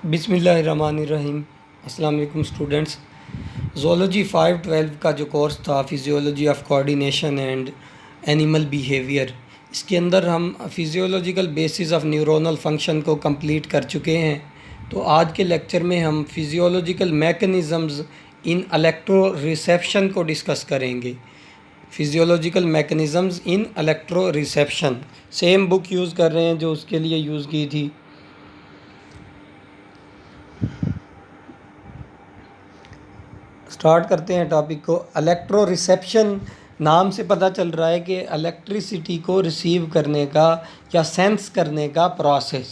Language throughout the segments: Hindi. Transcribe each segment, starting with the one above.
बिस्मिल्लाहिर्रहमानिर्रहीम। अस्सलाम वालेकुम स्टूडेंट्स। ज़ूलॉजी 512 का जो कोर्स था physiology of coordination and animal behaviour, इसके अंदर हम physiological basis of neuronal function को कंप्लीट कर चुके हैं। तो आज के लेक्चर में हम physiological mechanisms in electroreception को डिस्कस करेंगे। Physiological mechanisms in electroreception, same book use कर रहे हैं जो उसके लिए यूज़ की थी। स्टार्ट करते हैं टॉपिक को। इलेक्ट्रो रिसेप्शन नाम से पता चल रहा है कि इलेक्ट्रिसिटी को रिसीव करने का या सेंस करने का प्रोसेस।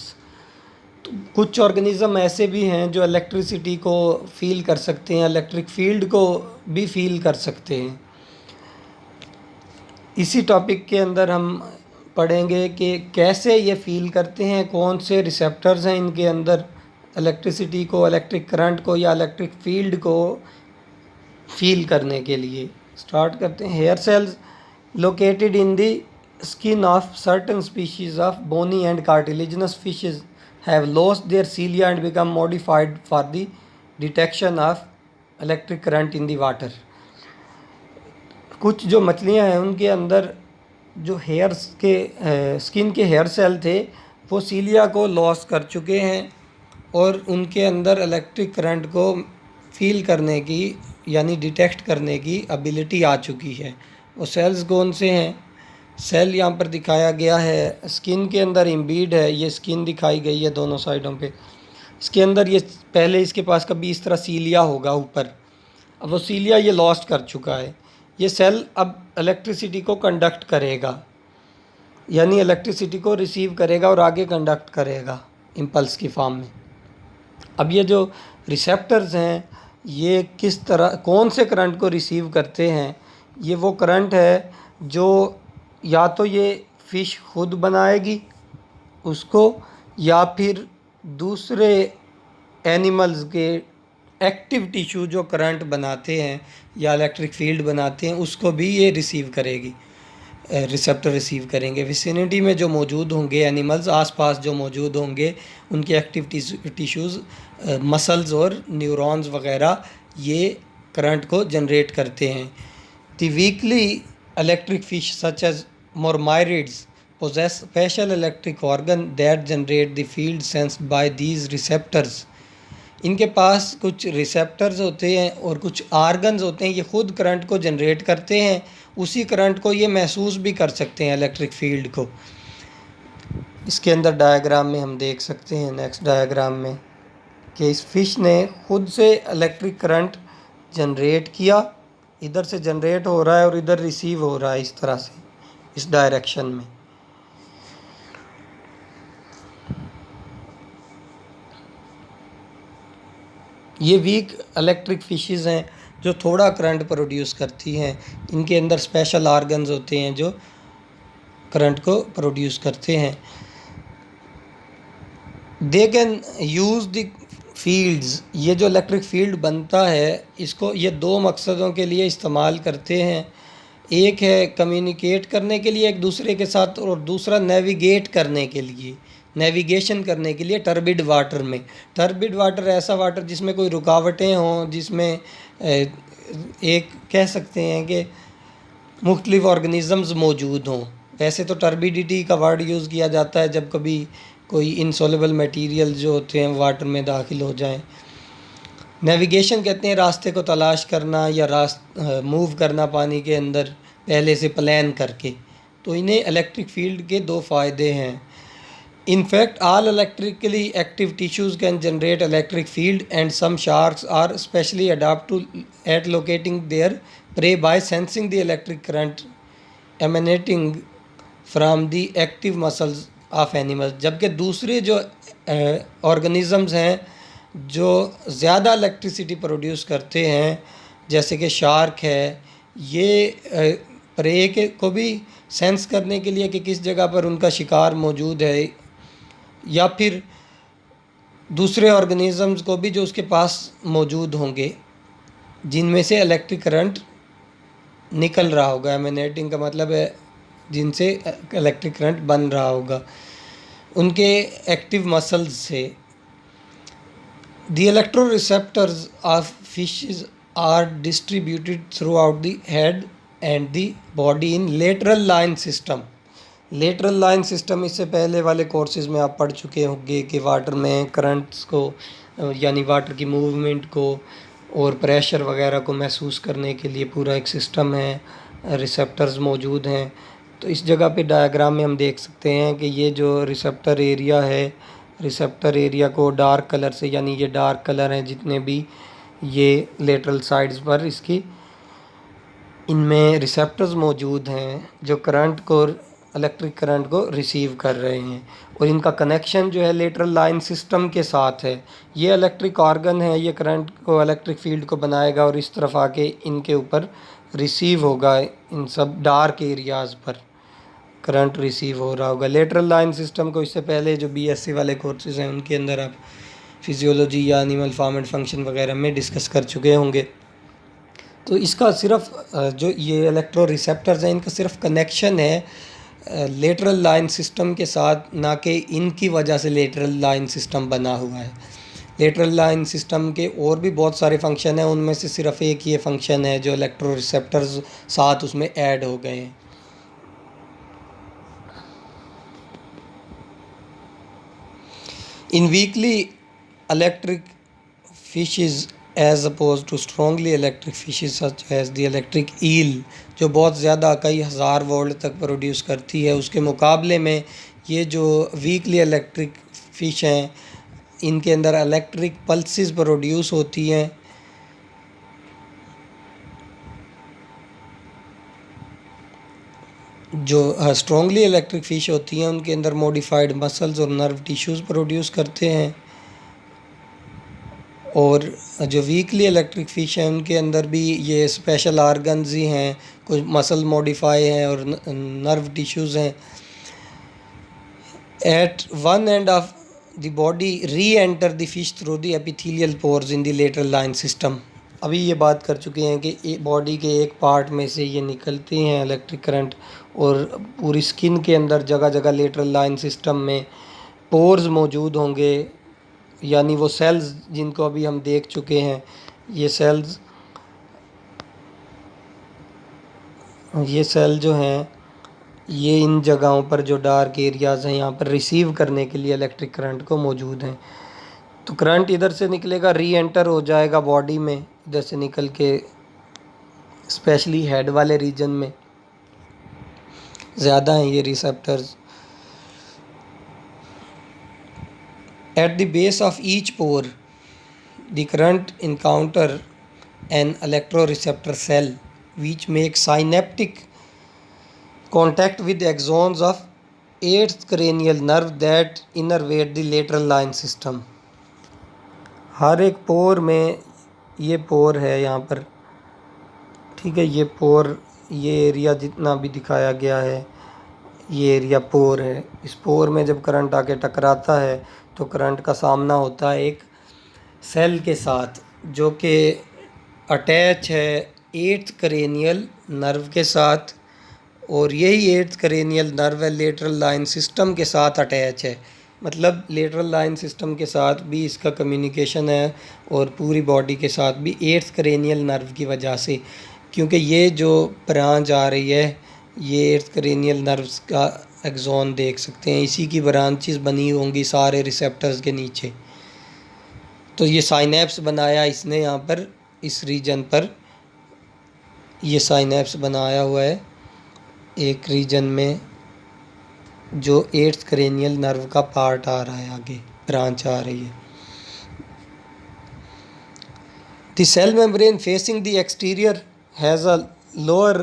तो कुछ ऑर्गेनिज़म ऐसे भी हैं जो इलेक्ट्रिसिटी को फील कर सकते हैं, इलेक्ट्रिक फील्ड को भी फील कर सकते हैं। इसी टॉपिक के अंदर हम पढ़ेंगे कि कैसे ये फील करते हैं, कौन से रिसेप्टर्स हैं इनके अंदर इलेक्ट्रिसिटी को, इलेक्ट्रिक करंट को या इलेक्ट्रिक फील्ड को फील करने के लिए। स्टार्ट करते हैं। Hair cells located in the skin of certain species of bony and cartilaginous fishes have lost their cilia and become modified for the detection of electric current in the water. कुछ जो मछलियां हैं उनके अंदर जो हेयर्स के स्किन के हेयर सेल थे वो सीलिया को लॉस कर चुके हैं और उनके अंदर इलेक्ट्रिक करंट को फील करने की यानी डिटेक्ट करने की एबिलिटी आ चुकी है। वो सेल्स कौन से हैं? सेल यहाँ पर दिखाया गया है, स्किन के अंदर इम्बीड है। ये स्किन दिखाई गई है दोनों साइडों पे। इसके अंदर ये पहले इसके पास कभी इस तरह सीलिया होगा ऊपर, अब वो सीलिया ये लॉस्ट कर चुका है। ये सेल अब इलेक्ट्रिसिटी को कंडक्ट करेगा, यानी इलेक्ट्रिसिटी को रिसीव करेगा और आगे कंडक्ट करेगा इम्पल्स की फॉर्म में। अब ये जो रिसेप्टर्स हैं ये किस तरह कौन से करंट को रिसीव करते हैं? ये वो करंट है जो या तो ये फ़िश खुद बनाएगी उसको, या फिर दूसरे एनिमल्स के एक्टिव टिश्यू जो करंट बनाते हैं या इलेक्ट्रिक फील्ड बनाते हैं उसको भी ये रिसीव करेगी, रिसेप्टर रिसीव करेंगे। विसिनिटी में जो मौजूद होंगे एनिमल्स, आसपास जो मौजूद होंगे उनके एक्टिव टिश्यूज़, मसल्स और न्यूरॉन्स वगैरह ये करंट को जनरेट करते हैं। The weakly electric fish such as mormyrids possess special electric organ that generate the field sensed by these receptors। इनके पास कुछ रिसेप्टर्स होते हैं और कुछ आर्गन्स होते हैं, ये खुद करंट को जनरेट करते हैं, उसी करंट को ये महसूस भी कर सकते हैं इलेक्ट्रिक फील्ड को। इसके अंदर डायग्राम में हम देख सकते हैं, नेक्स्ट डायग्राम में, कि इस फिश ने खुद से इलेक्ट्रिक करंट जनरेट किया, इधर से जनरेट हो रहा है और इधर रिसीव हो रहा है इस तरह से, इस डायरेक्शन में। ये वीक इलेक्ट्रिक फिशेस हैं जो थोड़ा करंट प्रोड्यूस करती हैं। इनके अंदर स्पेशल आर्गन्स होते हैं जो करंट को प्रोड्यूस करते हैं। They can use the fields, ये जो इलेक्ट्रिक फील्ड बनता है इसको ये दो मकसदों के लिए इस्तेमाल करते हैं। एक है कम्युनिकेट करने के लिए एक दूसरे के साथ, और दूसरा नेविगेट करने के लिए, नेविगेशन करने के लिए टर्बिड वाटर में। टर्बिड वाटर ऐसा वाटर जिसमें कोई रुकावटें हों, जिसमें एक कह सकते हैं कि मुख्तलिफ ऑर्गेनिज़म्स मौजूद हों। वैसे तो टर्बिडिटी का वर्ड यूज़ किया जाता है जब कभी कोई इनसॉल्युबल मटेरियल जो होते हैं वाटर में दाखिल हो जाएं। नेविगेशन कहते हैं रास्ते को तलाश करना या मूव करना पानी के अंदर पहले से प्लान करके। तो इन्हें इलेक्ट्रिक फील्ड के दो फ़ायदे हैं। In fact, all electrically active tissues can generate electric field, and some sharks are specially adapted at locating their prey by sensing the electric current emanating from the active muscles of animals। जबकि दूसरे जो ऑर्गेनिज़म्स हैं जो ज़्यादा इलेक्ट्रिसिटी प्रोड्यूस करते हैं जैसे कि शार्क है, ये प्रे के को भी सेंस करने के लिए कि किस जगह पर उनका शिकार मौजूद है, या फिर दूसरे ऑर्गेनिज़म्स को भी जो उसके पास मौजूद होंगे जिनमें से इलेक्ट्रिक करंट निकल रहा होगा। एमिनेटिंग का मतलब है जिनसे इलेक्ट्रिक करंट बन रहा होगा, उनके एक्टिव मसल्स से। The electroreceptors of fishes are distributed throughout the head and the body in lateral line system. Lateral line system इससे पहले वाले कोर्सेज में आप पढ़ चुके होंगे कि वाटर में करंट्स को यानी वाटर की मूवमेंट को और प्रेशर वगैरह को महसूस करने के लिए पूरा एक सिस्टम है, रिसेप्टर्स मौजूद हैं। तो इस जगह पे डायग्राम में हम देख सकते हैं कि ये जो रिसेप्टर एरिया है, रिसेप्टर एरिया को डार्क कलर से, यानी ये डार्क कलर हैं जितने भी, ये लेटरल साइड्स पर इसकी, इनमें रिसेप्टर्स मौजूद हैं जो करंट को, इलेक्ट्रिक करंट को रिसीव कर रहे हैं। और इनका कनेक्शन जो है लेटरल लाइन सिस्टम के साथ है। ये इलेक्ट्रिक ऑर्गन है, ये करंट को, इलेक्ट्रिक फील्ड को बनाएगा और इस तरफ आके इनके ऊपर रिसीव होगा। इन सब डार्क एरियाज़ पर करंट रिसीव हो रहा होगा। लेटरल लाइन सिस्टम को इससे पहले जो बीएससी वाले कोर्सेज हैं उनके अंदर आप फिजियोलॉजी या एनिमल फॉर्म एंड फंक्शन वगैरह में डिस्कस कर चुके होंगे। तो इसका सिर्फ जो ये इलेक्ट्रो रिसेप्टर्स हैं इनका सिर्फ कनेक्शन है लेटरल लाइन सिस्टम के साथ, ना कि इनकी वजह से लेटरल लाइन सिस्टम बना हुआ है। लेटरल लाइन सिस्टम के और भी बहुत सारे फंक्शन हैं, उनमें से सिर्फ एक ये फंक्शन है जो इलेक्ट्रो रिसेप्टर्स साथ उसमें ऐड हो गए हैं। In weakly electric fishes as opposed to strongly electric fishes such as the electric eel, जो बहुत ज़्यादा कई हज़ार वोल्ट तक प्रोड्यूस करती है, उसके मुकाबले में ये जो वीकली इलेक्ट्रिक फ़िश हैं इनके अंदर इलेक्ट्रिक पल्सेस प्रोड्यूस होती हैं। जो स्ट्रॉन्गली इलेक्ट्रिक फ़िश होती हैं उनके अंदर मॉडिफाइड मसल्स और नर्व टिश्यूज़ प्रोड्यूस करते हैं, और जो वीकली इलेक्ट्रिक फ़िश हैं उनके अंदर भी ये स्पेशल आर्गन्स ही हैं, कुछ मसल मॉडिफाई हैं और नर्व टिश्यूज़ हैं। At one end of the body reenter the fish through the epithelial pores in the lateral line system. अभी ये बात कर चुके हैं कि बॉडी के एक पार्ट में से ये निकलते हैं इलेक्ट्रिक करंट, और पूरी स्किन के अंदर जगह जगह लेटरल लाइन सिस्टम में पोर्स मौजूद होंगे, यानी वो सेल्स जिनको अभी हम देख चुके हैं। ये सेल जो हैं ये इन जगहों पर जो डार्क एरियाज़ हैं यहाँ पर रिसीव करने के लिए इलेक्ट्रिक करंट को मौजूद हैं। तो करंट इधर से निकलेगा, री एंटर हो जाएगा बॉडी में, इधर से निकल के स्पेशली हेड वाले रीजन में ज़्यादा हैं ये receptors. At the base of each pore, the current encounter an electroreceptor cell which makes synaptic contact with the axons of 8th cranial nerve that innervate the lateral line system. हर एक पोर में, ये पोर है यहाँ पर, ठीक है, ये पोर, ये एरिया जितना भी दिखाया गया है ये एरिया पोर है। इस पोर में जब करंट आके टकराता है तो करंट का सामना होता है एक सेल के साथ जो कि अटैच है 8th क्रेनियल नर्व के साथ, और यही 8th क्रेनियल नर्व है लेटरल लाइन सिस्टम के साथ अटैच है। मतलब लेटरल लाइन सिस्टम के साथ भी इसका कम्युनिकेशन है और पूरी बॉडी के साथ भी 8th क्रेनियल नर्व की वजह से, क्योंकि ये जो ब्रांच आ रही है ये 8th क्रेनियल नर्व्स का एक्सॉन देख सकते हैं, इसी की ब्रांचेस बनी होंगी सारे रिसेप्टर्स के नीचे। तो ये साइनेप्स बनाया इसने यहाँ पर, इस रीजन पर ये साइनेप्स बनाया हुआ है एक रीजन में जो 8th क्रेनियल नर्व का पार्ट आ रहा है, आगे ब्रांच आ रही है। The cell membrane facing the exterior has a lower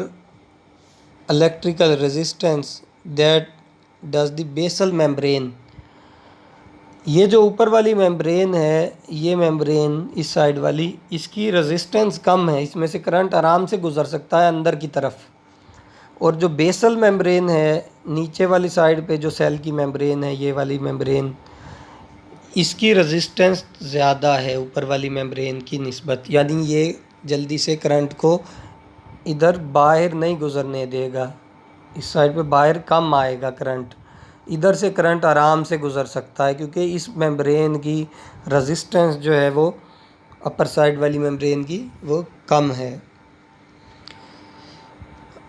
electrical resistance that does the basal membrane। ये जो ऊपर वाली मेम्ब्रेन है, ये मेम्ब्रेन इस साइड वाली, इसकी रेजिस्टेंस कम है, इसमें से करंट आराम से गुजर सकता है अंदर की तरफ। और जो बेसल मेम्ब्रेन है नीचे वाली साइड पे, जो सेल की मेम्ब्रेन है ये वाली मेम्ब्रेन, इसकी रेजिस्टेंस ज़्यादा है ऊपर वाली मेम्ब्रेन की निस्बत, यानी ये जल्दी से करंट को इधर बाहर नहीं गुजरने देगा, इस साइड पे बाहर कम आएगा करंट। इधर से करंट आराम से गुज़र सकता है, क्योंकि इस मेम्ब्रेन की रेजिस्टेंस जो है वो अपर साइड वाली मेम्ब्रेन की वो कम है।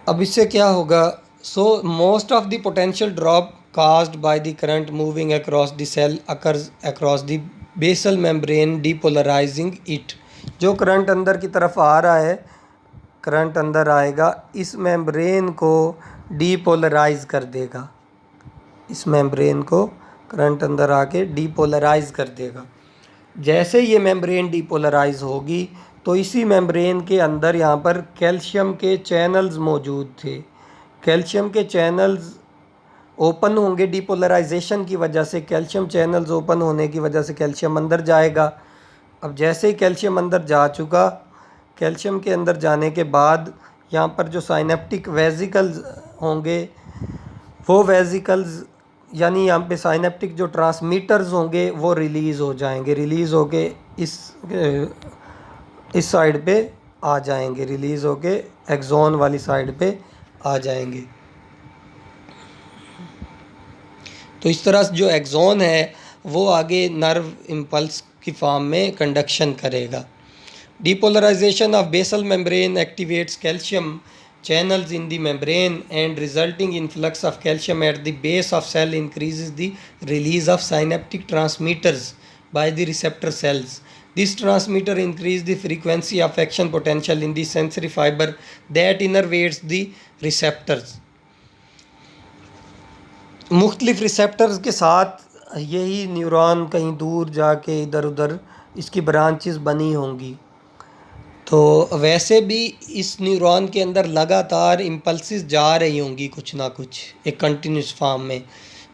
अब इससे क्या होगा, so most of the potential drop caused by the current moving across the cell occurs across the basal membrane depolarizing it। जो करंट अंदर की तरफ आ रहा है, करंट अंदर आएगा, इस मेम्ब्रेन को डीपोलराइज कर देगा, इस मेम्ब्रेन को करंट अंदर आके डीपोलराइज कर देगा। जैसे ये मेम्ब्रेन डीपोलराइज होगी तो इसी मेम्ब्रेन के अंदर यहाँ पर कैल्शियम के चैनल्स मौजूद थे, कैल्शियम के चैनल्स ओपन होंगे डीपोलराइजेशन की वजह से, कैल्शियम चैनल्स ओपन होने की वजह से कैल्शियम अंदर जाएगा। अब जैसे ही कैल्शियम अंदर जा चुका, कैल्शियम के अंदर जाने के बाद यहाँ पर जो साइनेप्टिक वेसिकल्स होंगे, वो वेसिकल्स यानी यहाँ पे साइनेप्टिक जो ट्रांसमीटर्स होंगे वो रिलीज़ हो जाएंगे, रिलीज़ होके इस साइड पे आ जाएंगे, रिलीज़ होके एक्सोन वाली साइड पे आ जाएंगे। तो इस तरह जो एक्सोन है वो आगे नर्व इम्पल्स की फॉर्म में कंडक्शन करेगा। Depolarization of basal membrane activates calcium channels in the membrane and resulting influx of calcium at the base of cell increases the release of synaptic transmitters by the receptor cells. This transmitter increase the frequency of action potential in the sensory fiber that innervates the receptors. मुख्तलिफ रिसेप्टर्स के साथ यही न्यूरॉन कहीं दूर जाके इधर उधर इसकी ब्रांचेस बनी होंगी। तो वैसे भी इस न्यूरॉन के अंदर लगातार इम्पल्सिस जा रही होंगी कुछ ना कुछ एक कंटिन्यूस फॉर्म में,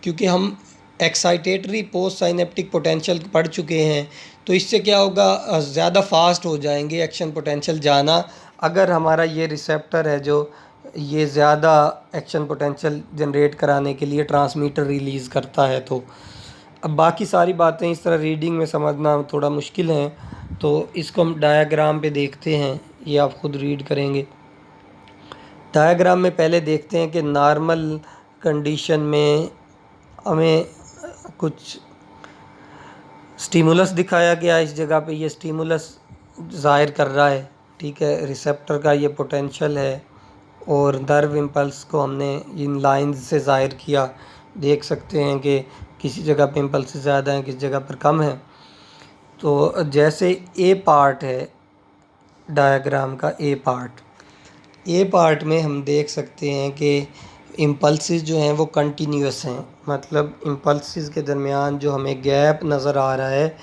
क्योंकि हम एक्साइटेटरी पोस्ट साइनेप्टिक पोटेंशियल पढ़ चुके हैं। तो इससे क्या होगा, ज़्यादा फास्ट हो जाएंगे एक्शन पोटेंशियल जाना, अगर हमारा ये रिसेप्टर है जो ये ज़्यादा एक्शन पोटेंशियल जनरेट कराने के लिए ट्रांसमीटर रिलीज़ करता है। तो अब बाकी सारी बातें इस तरह रीडिंग में समझना थोड़ा मुश्किल है, तो इसको हम डायग्राम पे देखते हैं, ये आप ख़ुद रीड करेंगे। डायग्राम में पहले देखते हैं कि नॉर्मल कंडीशन में हमें कुछ स्टिमुलस दिखाया गया, इस जगह पे ये स्टिमुलस ज़ाहिर कर रहा है, ठीक है, रिसेप्टर का ये पोटेंशियल है और नर्व इम्पल्स को हमने इन लाइंस से ज़ाहिर किया। देख सकते हैं कि किसी जगह पे इम्पल्स ज़्यादा हैं, किसी जगह पर कम है। तो जैसे ए पार्ट है डायग्राम का, ए पार्ट में हम देख सकते हैं कि इम्पल्सिस जो हैं वो कंटिन्यूस हैं, मतलब इम्पल्सिस के दरमियान जो हमें गैप नज़र आ रहा है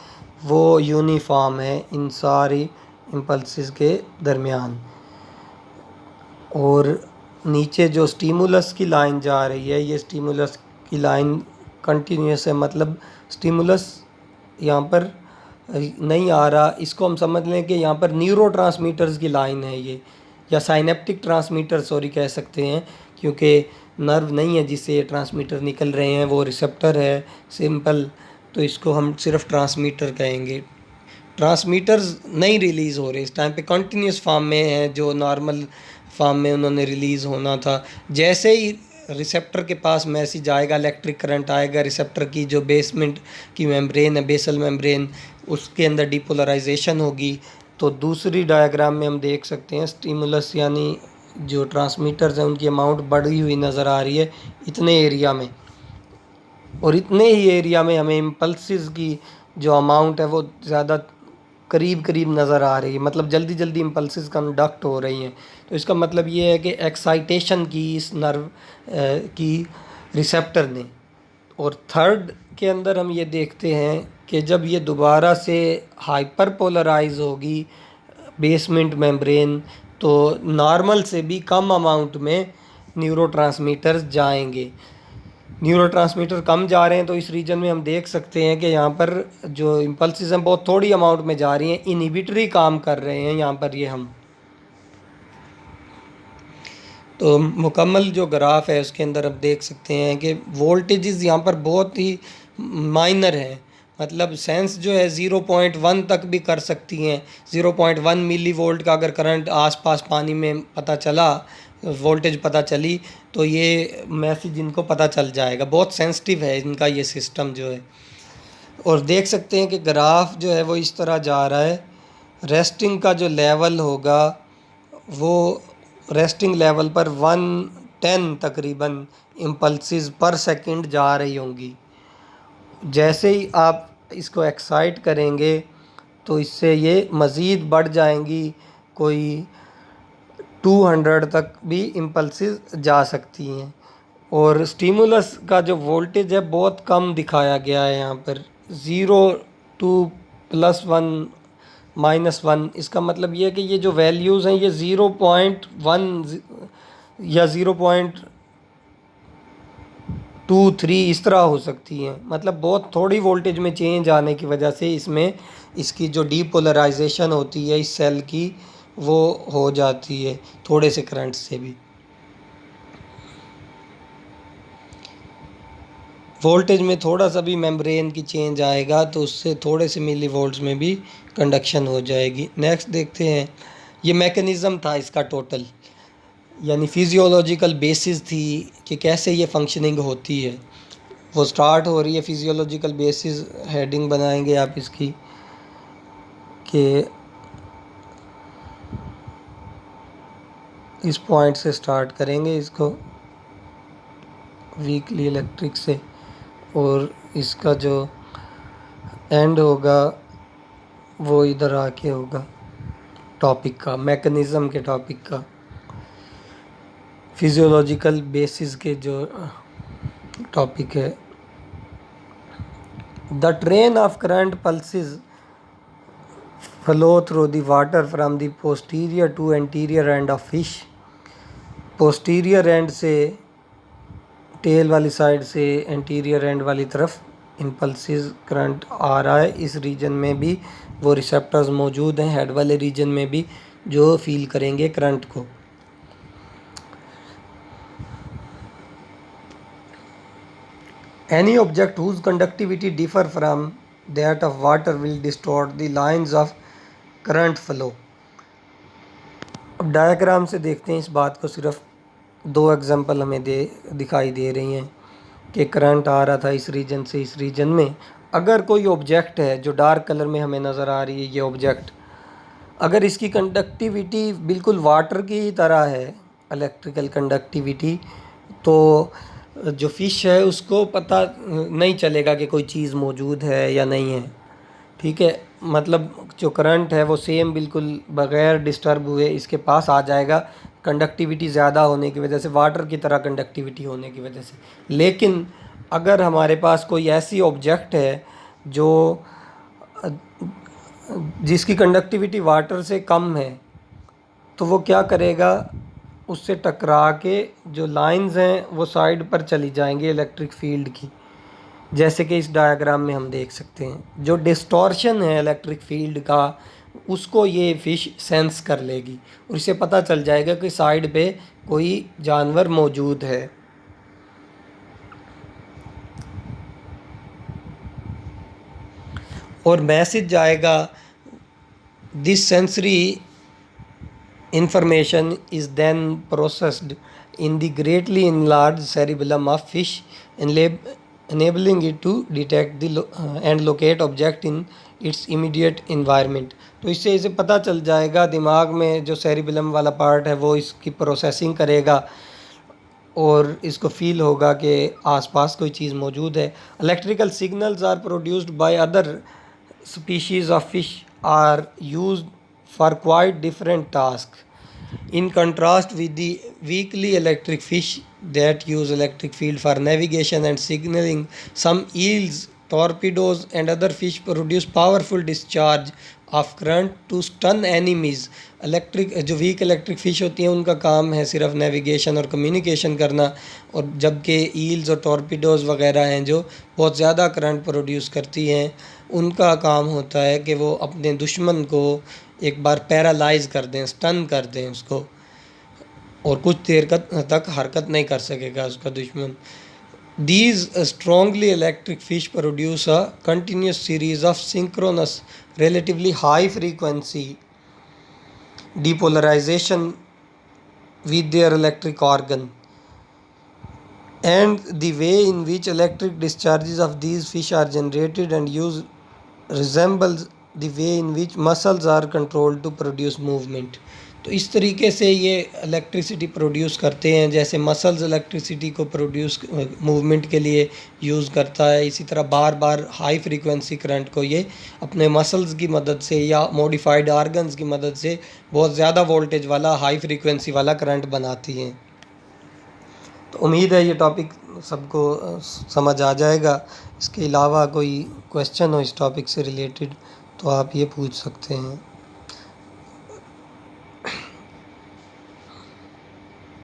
वो यूनिफॉर्म है इन सारी इम्पल्सिस के दरमियान। और नीचे जो स्टिमुलस की लाइन जा रही है, ये स्टिमुलस की लाइन कंटिन्यूस है, मतलब स्टिमुलस यहाँ पर नहीं आ रहा, इसको हम समझ लें कि यहाँ पर न्यूरोट्रांसमीटर्स की लाइन है ये, या साइनेप्टिक ट्रांसमीटर सॉरी कह सकते हैं, क्योंकि नर्व नहीं है जिससे ये ट्रांसमीटर निकल रहे हैं, वो रिसेप्टर है सिंपल, तो इसको हम सिर्फ ट्रांसमीटर कहेंगे। ट्रांसमीटर्स नहीं रिलीज़ हो रहे इस टाइम पे, कंटिन्यूस फॉर्म में है जो नॉर्मल फॉर्म में उन्होंने रिलीज़ होना था। जैसे ही रिसेप्टर के पास मैसेज आएगा, इलेक्ट्रिक करंट आएगा, रिसेप्टर की जो बेसमेंट की मेम्ब्रेन है, बेसल मेम्ब्रेन, उसके अंदर डीपोलराइजेशन होगी। तो दूसरी डायग्राम में हम देख सकते हैं स्टिमुलस यानी जो ट्रांसमीटर्स हैं उनकी अमाउंट बढ़ी हुई नज़र आ रही है इतने एरिया में, और इतने ही एरिया में हमें इम्पल्सिस की जो अमाउंट है वो ज़्यादा करीब करीब नज़र आ रही है, मतलब जल्दी जल्दी इम्पल्सिस कंडक्ट हो रही हैं। तो इसका मतलब ये है कि एक्साइटेशन की इस नर्व की रिसेप्टर ने। और थर्ड के अंदर हम ये देखते हैं कि जब ये दोबारा से हाइपर पोलराइज होगी बेसमेंट मेम्ब्रेन, तो नॉर्मल से भी कम अमाउंट में न्यूरोट्रांसमीटर्स जाएंगे। न्यूरोट्रांसमीटर कम जा रहे हैं तो इस रीजन में हम देख सकते हैं कि यहाँ पर जो इम्पल्सिस हैं बहुत थोड़ी अमाउंट में जा रही हैं, इनहिबिटरी काम कर रहे हैं यहाँ पर ये हम। तो मुकम्मल जो ग्राफ है उसके अंदर आप देख सकते हैं कि वोल्टेजेस यहाँ पर बहुत ही माइनर है, मतलब सेंस जो है 0.1 तक भी कर सकती हैं। 0.1 मिली वोल्ट का अगर करंट आसपास पानी में पता चला वोल्टेज पता चली तो ये मैसेज इनको पता चल जाएगा। बहुत सेंसिटिव है इनका ये सिस्टम जो है। और देख सकते हैं कि ग्राफ जो है वो इस तरह जा रहा है। रेस्टिंग का जो लेवल होगा वो रेस्टिंग लेवल पर 110 तकरीबन इम्पल्सिस पर सेकंड जा रही होंगी। जैसे ही आप इसको एक्साइट करेंगे तो इससे ये मज़ीद बढ़ जाएंगी, कोई 200 तक भी इम्पल्सिस जा सकती हैं। और स्टिमुलस का जो वोल्टेज है बहुत कम दिखाया गया है यहाँ पर, 0 टू +1 -1। इसका मतलब ये है कि ये जो वैल्यूज़ हैं ये 0.1 या 0.23 इस तरह हो सकती हैं। मतलब बहुत थोड़ी वोल्टेज में चेंज आने की वजह से इसमें इसकी जो डीपोलराइजेशन होती है इस सेल की वो हो जाती है थोड़े से करंट से भी। वोल्टेज में थोड़ा सा भी मेम्ब्रेन की चेंज आएगा तो उससे थोड़े से मिली वोल्ट्स में भी कंडक्शन हो जाएगी। नेक्स्ट देखते हैं, ये मैकेनिज़्म था इसका टोटल, यानी फिजियोलॉजिकल बेसिस थी कि कैसे ये फंक्शनिंग होती है। वो स्टार्ट हो रही है फिजियोलॉजिकल बेसिस, हेडिंग बनाएंगे आप इसकी कि इस पॉइंट से स्टार्ट करेंगे इसको वीकली इलेक्ट्रिक से, और इसका जो एंड होगा वो इधर आके होगा टॉपिक का, मैकेनिज़्म के टॉपिक का, फिजियोलॉजिकल बेसिस के जो टॉपिक है। The train of current pulses flow through the water from the posterior to anterior end of fish. Posterior end से, टेल वाली साइड से एंटीरियर एंड वाली तरफ इम्पल्सिस करंट आ रहा है। इस रीजन में भी वो रिसेप्टर्स मौजूद हैं, हेड वाले रीजन में भी, जो फील करेंगे करंट को। Any object whose conductivity differ from that of water will distort the lines of current flow. अब डायग्राम से देखते हैं इस बात को। सिर्फ 2 एग्जांपल हमें दिखाई दे रही हैं कि करंट आ रहा था इस रीजन से इस रीजन में। अगर कोई ऑब्जेक्ट है जो डार्क कलर में हमें नज़र आ रही है, ये ऑब्जेक्ट, अगर इसकी कंडक्टिविटी बिल्कुल वाटर की ही तरह है, इलेक्ट्रिकल कंडक्टिविटी, तो जो फ़िश है उसको पता नहीं चलेगा कि कोई चीज़ मौजूद है या नहीं है। ठीक है, मतलब जो करंट है वो सेम बिल्कुल बग़ैर डिस्टर्ब हुए इसके पास आ जाएगा, कंडक्टिविटी ज़्यादा होने की वजह से, वाटर की तरह कंडक्टिविटी होने की वजह से। लेकिन अगर हमारे पास कोई ऐसी ऑब्जेक्ट है जो जिसकी कंडक्टिविटी वाटर से कम है, तो वो क्या करेगा, उससे टकरा के जो लाइंस हैं वो साइड पर चली जाएंगी इलेक्ट्रिक फील्ड की, जैसे कि इस डायग्राम में हम देख सकते हैं। जो डिस्टॉर्शन है इलेक्ट्रिक फील्ड का उसको ये फ़िश सेंस कर लेगी और इसे पता चल जाएगा कि साइड पे कोई जानवर मौजूद है। और मैसेज जाएगा, this sensory information is then processed in the greatly enlarged cerebellum of fish, enabling it to detect and locate object in its immediate environment। तो इससे इसे पता चल जाएगा, दिमाग में जो सेरिबेलम वाला पार्ट है वो इसकी प्रोसेसिंग करेगा और इसको फील होगा कि आसपास कोई चीज़ मौजूद है। Electrical signals are produced by other species of fish are used for quite different tasks. In contrast with the weakly electric fish that use electric field for navigation and signaling, some eels, torpedoes and other fish produce powerful discharge of current to stun enemies। जो वीक इलेक्ट्रिक फ़िश होती हैं उनका काम है सिर्फ नेविगेशन और कम्युनिकेशन करना, और जबकि ईल्स और टॉर्पीडोज़ वगैरह हैं जो बहुत ज़्यादा करंट प्रोड्यूस करती हैं, उनका काम होता है कि वो अपने दुश्मन को एक बार पैरालाइज कर दें, स्टन कर दें उसको, और कुछ देर तक हरकत नहीं कर सकेगा उसका दुश्मन। These strongly electric fish produce a continuous series of synchronous, relatively high frequency depolarization with their electric organ, and the way in which electric discharges of these fish are generated and used resembles the way in which muscles are controlled to produce movement. तो इस तरीके से ये इलेक्ट्रिसिटी प्रोड्यूस करते हैं, जैसे मसल्स इलेक्ट्रिसिटी को प्रोड्यूस मूवमेंट के लिए यूज़ करता है, इसी तरह बार बार हाई फ्रीक्वेंसी करंट को ये अपने मसल्स की मदद से या मॉडिफाइड आर्गन्स की मदद से बहुत ज़्यादा वोल्टेज वाला हाई फ्रीक्वेंसी वाला करंट बनाती हैं। तो उम्मीद है ये टॉपिक सबको समझ आ जाएगा। इसके अलावा कोई क्वेश्चन हो इस टॉपिक से रिलेटेड तो आप ये पूछ सकते हैं।